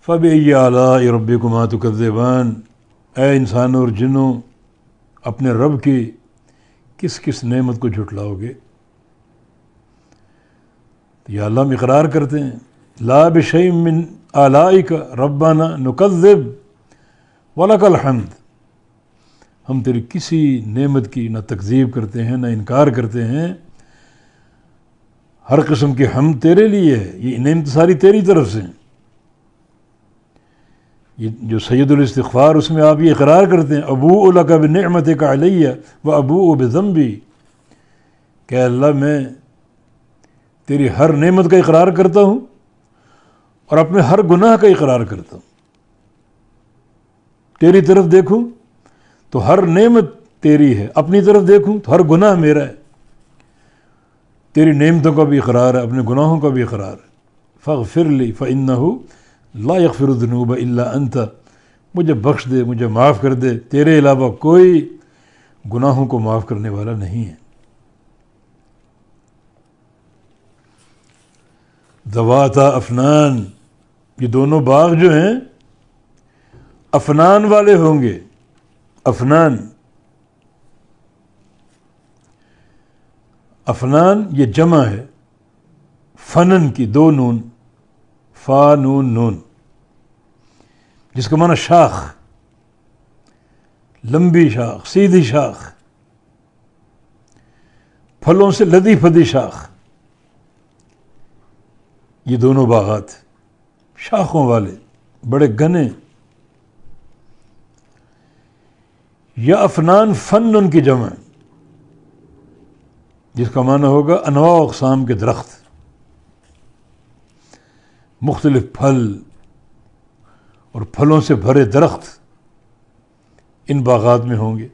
فَبِأَيِّ آلَاءِ رَبِّكُمَا تُكَذِّبَانِ، اے انسانوں اور جنوں، اپنے رب کی کس کس نعمت کو جھٹلاؤ گے؟ تو یا اللہ ہم اقرار کرتے ہیں، لا بشیء من آلائک ربنا نکذب ولک الحمد، ہم تیری کسی نعمت کی نہ تکذیب کرتے ہیں نہ انکار کرتے ہیں، ہر قسم کی حمد تیرے لیے ہے، یہ نعمت ساری تیری طرف سے ہیں۔ یہ جو سید الاستغفار، اس میں آپ یہ اقرار کرتے ہیں، ابوء لک بنعمتک علی و ابوء بذنبی، کہ اللہ میں تیری ہر نعمت کا اقرار کرتا ہوں اور اپنے ہر گناہ کا اقرار کرتا ہوں۔ تیری طرف دیکھوں تو ہر نعمت تیری ہے، اپنی طرف دیکھوں تو ہر گناہ میرا ہے۔ تیری نعمتوں کا بھی اقرار ہے، اپنے گناہوں کا بھی اقرار ہے۔ فاغفر لی فإنہ لا یغفر الذنوب الا انت، مجھے بخش دے، مجھے معاف کر دے، تیرے علاوہ کوئی گناہوں کو معاف کرنے والا نہیں ہے۔ ذواتا افنان، یہ دونوں باغ جو ہیں افنان والے ہوں گے۔ افنان، افنان یہ جمع ہے فنن کی، دو نون، فا نون نون، جس کا معنی شاخ، لمبی شاخ، سیدھی شاخ، پھلوں سے لدی پھدی شاخ۔ یہ دونوں باغات شاخوں والے، بڑے گھنے۔ یا افنان فنن کی جمع، جس کا معنی ہوگا انواع و اقسام کے درخت، مختلف پھل اور پھلوں سے بھرے درخت ان باغات میں ہوں گے۔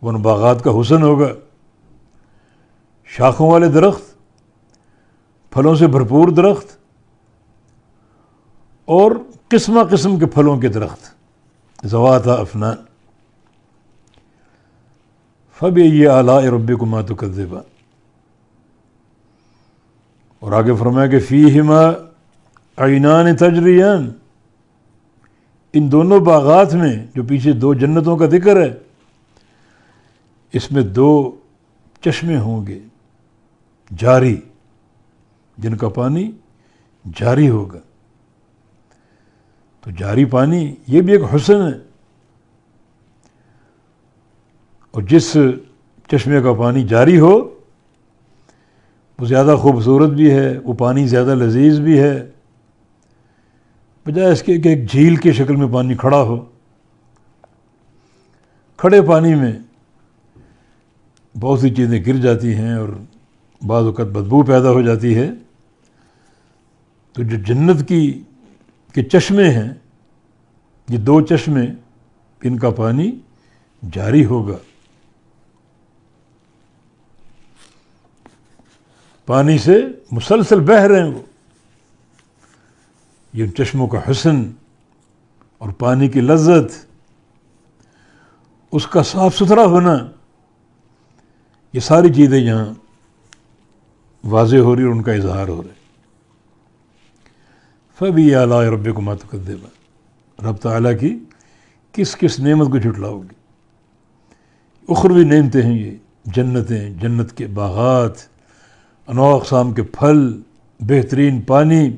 ان باغات کا حسن ہوگا شاخوں والے درخت، پھلوں سے بھرپور درخت اور قسمہ قسم کے پھلوں کے درخت، ذواتا افنان۔ فَبِأَيِّ آلَاءِ رَبِّكُمَا تُكَذِّبَانِ، اور آگے فرمایا کہ فِيهِمَا عَيْنَانِ تَجْرِيَانِ، ان دونوں باغات میں، جو پیچھے دو جنتوں کا ذکر ہے، اس میں دو چشمے ہوں گے جاری، جن کا پانی جاری ہوگا۔ تو جاری پانی یہ بھی ایک حسن ہے، اور جس چشمے کا پانی جاری ہو وہ زیادہ خوبصورت بھی ہے، وہ پانی زیادہ لذیذ بھی ہے، بجائے اس کے کہ ایک جھیل کی شکل میں پانی کھڑا ہو۔ کھڑے پانی میں بہت سی چیزیں گر جاتی ہیں اور بعض اوقات بدبو پیدا ہو جاتی ہے۔ تو جو جنت کے چشمے ہیں، یہ دو چشمے، ان کا پانی جاری ہوگا، پانی سے مسلسل بہہ رہے ہیں وہ۔ یہ چشموں کا حسن اور پانی کی لذت، اس کا صاف ستھرا ہونا، یہ ساری چیزیں یہاں واضح ہو رہی اور ان کا اظہار ہو رہا ہے۔ فَبِأَيِّ آلَاءِ رَبِّكُمَا تُكَذِّبَانِ، رب تعالیٰ کی کس کس نعمت کو جھٹلاؤ گے؟ اخروی نعمتیں ہیں یہ، جنتیں، جنت کے باغات، انواع اقسام کے پھل، بہترین پانی،